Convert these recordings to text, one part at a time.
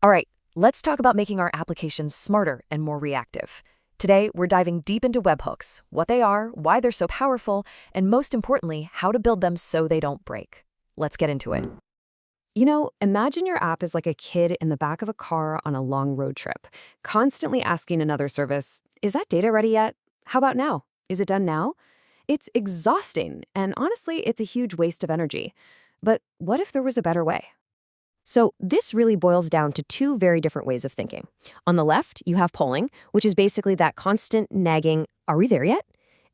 All right, let's talk about making our applications smarter and more reactive. Today, we're diving deep into webhooks, what they are, why they're so powerful, and most importantly, how to build them so they don't break. Let's get into it. Imagine your app is like a kid in the back of a car on a long road trip, constantly asking another service, is that data ready yet? How about now? Is it done now? It's exhausting, and honestly, it's a huge waste of energy. But what if there was a better way? So this really boils down to two very different ways of thinking. On the left, you have polling, which is basically that constant nagging, are we there yet?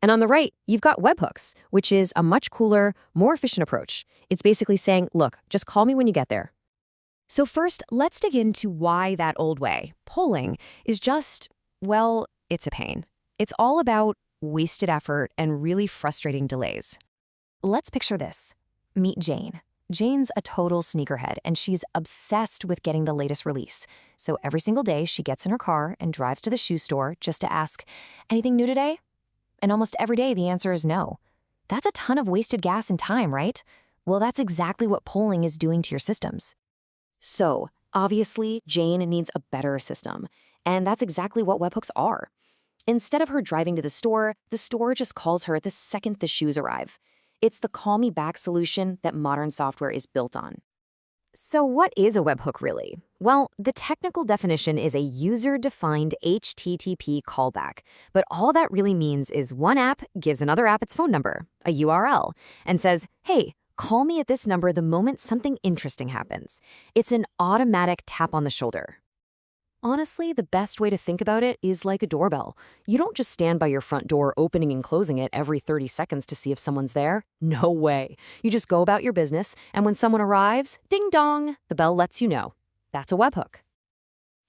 And on the right, you've got webhooks, which is a much cooler, more efficient approach. It's basically saying, look, just call me when you get there. So first, let's dig into why that old way, polling, is just, well, it's a pain. It's all about wasted effort and really frustrating delays. Let's picture this. Meet Jane. Jane's a total sneakerhead, and she's obsessed with getting the latest release. So every single day, she gets in her car and drives to the shoe store just to ask, anything new today? And almost every day, the answer is no. That's a ton of wasted gas and time, right? Well, that's exactly what polling is doing to your systems. So, obviously, Jane needs a better system. And that's exactly what webhooks are. Instead of her driving to the store just calls her the second the shoes arrive. It's the call me back solution that modern software is built on. So what is a webhook really? Well, the technical definition is a user-defined HTTP callback. But all that really means is one app gives another app its phone number, a URL, and says, hey, call me at this number the moment something interesting happens. It's an automatic tap on the shoulder. Honestly, the best way to think about it is like a doorbell. You don't just stand by your front door opening and closing it every 30 seconds to see if someone's there. No way. You just go about your business, and when someone arrives, ding dong, the bell lets you know. That's a webhook.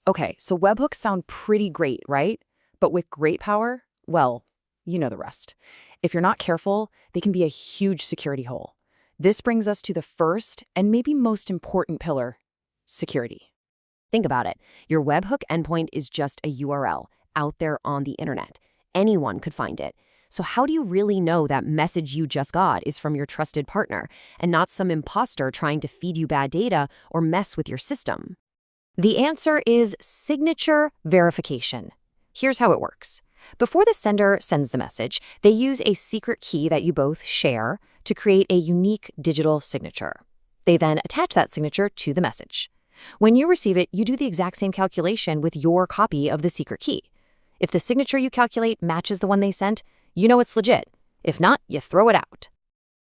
Okay, so webhooks sound pretty great, right? But with great power, well, you know the rest. If you're not careful, they can be a huge security hole. This brings us to the first and maybe most important pillar, security. Think about it. Your webhook endpoint is just a URL out there on the internet. Anyone could find it. So how do you really know that message you just got is from your trusted partner and not some imposter trying to feed you bad data or mess with your system? The answer is signature verification. Here's how it works. Before the sender sends the message, they use a secret key that you both share to create a unique digital signature. They then attach that signature to the message. When you receive it, you do the exact same calculation with your copy of the secret key. If the signature you calculate matches the one they sent, you know it's legit. If not, you throw it out.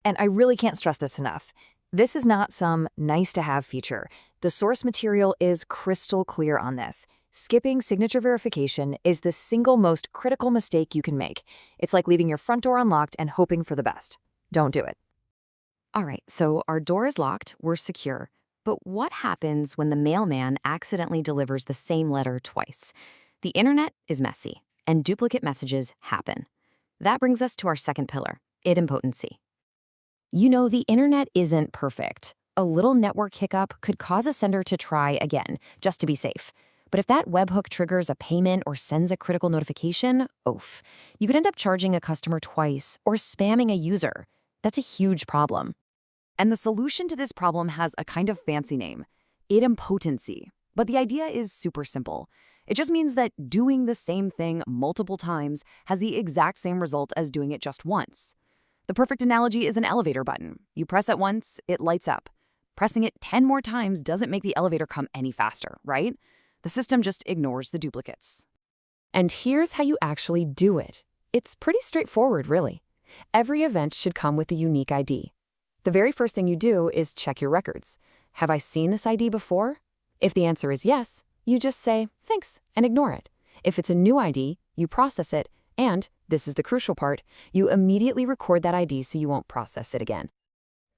And I really can't stress this enough. This is not some nice-to-have feature. The source material is crystal clear on this. Skipping signature verification is the single most critical mistake you can make. It's like leaving your front door unlocked and hoping for the best. Don't do it. All right, so our door is locked, we're secure. But what happens when the mailman accidentally delivers the same letter twice? The internet is messy, and duplicate messages happen. That brings us to our second pillar, idempotency. The internet isn't perfect. A little network hiccup could cause a sender to try again, just to be safe. But if that webhook triggers a payment or sends a critical notification, oof, you could end up charging a customer twice or spamming a user. That's a huge problem. And the solution to this problem has a kind of fancy name, idempotency. But the idea is super simple. It just means that doing the same thing multiple times has the exact same result as doing it just once. The perfect analogy is an elevator button. You press it once, it lights up. Pressing it 10 more times doesn't make the elevator come any faster, right? The system just ignores the duplicates. And here's how you actually do it. It's pretty straightforward, really. Every event should come with a unique ID. The very first thing you do is check your records. Have I seen this ID before? If the answer is yes, you just say, thanks, and ignore it. If it's a new ID, you process it, and, this is the crucial part, you immediately record that ID so you won't process it again.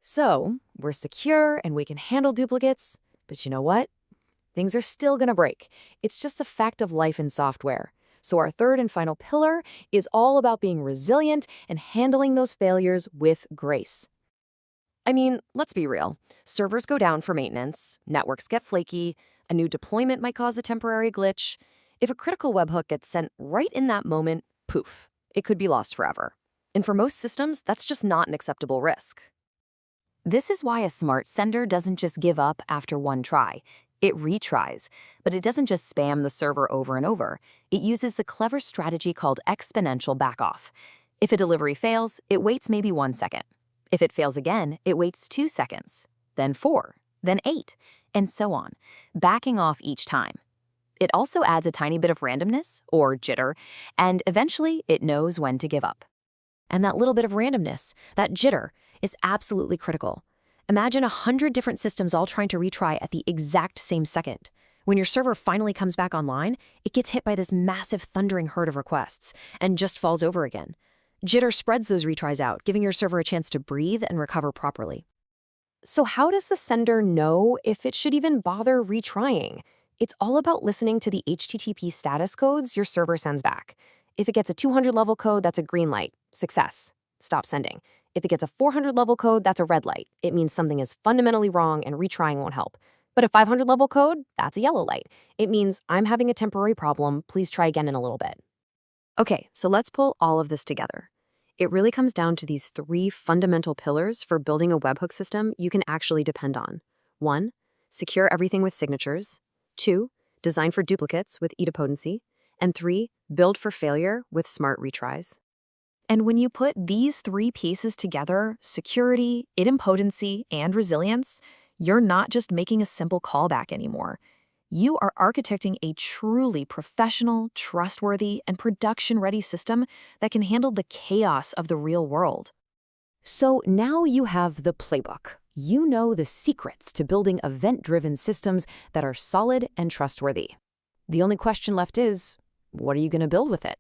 So, we're secure and we can handle duplicates, but you know what? Things are still gonna break. It's just a fact of life in software. So our third and final pillar is all about being resilient and handling those failures with grace. I mean, let's be real. Servers go down for maintenance, networks get flaky, a new deployment might cause a temporary glitch. If a critical webhook gets sent right in that moment, poof, it could be lost forever. And for most systems, that's just not an acceptable risk. This is why a smart sender doesn't just give up after one try. It retries, but it doesn't just spam the server over and over. It uses the clever strategy called exponential backoff. If a delivery fails, it waits maybe 1 second. If it fails again, it waits 2 seconds, then 4, then 8, and so on, backing off each time. It also adds a tiny bit of randomness, or jitter, and eventually it knows when to give up. And that little bit of randomness, that jitter, is absolutely critical. Imagine 100 different systems all trying to retry at the exact same second. When your server finally comes back online, it gets hit by this massive thundering herd of requests and just falls over again. Jitter spreads those retries out, giving your server a chance to breathe and recover properly. So how does the sender know if it should even bother retrying? It's all about listening to the HTTP status codes your server sends back. If it gets a 200-level code, that's a green light. Success. Stop sending. If it gets a 400-level code, that's a red light. It means something is fundamentally wrong and retrying won't help. But a 500-level code, that's a yellow light. It means I'm having a temporary problem. Please try again in a little bit. Okay, so let's pull all of this together. It really comes down to these 3 fundamental pillars for building a webhook system you can actually depend on. 1, secure everything with signatures. 2, design for duplicates with idempotency. And 3, build for failure with smart retries. And when you put these 3 pieces together, security, idempotency, and resilience, you're not just making a simple callback anymore. You are architecting a truly professional, trustworthy, and production-ready system that can handle the chaos of the real world. So now you have the playbook. You know the secrets to building event-driven systems that are solid and trustworthy. The only question left is, what are you going to build with it?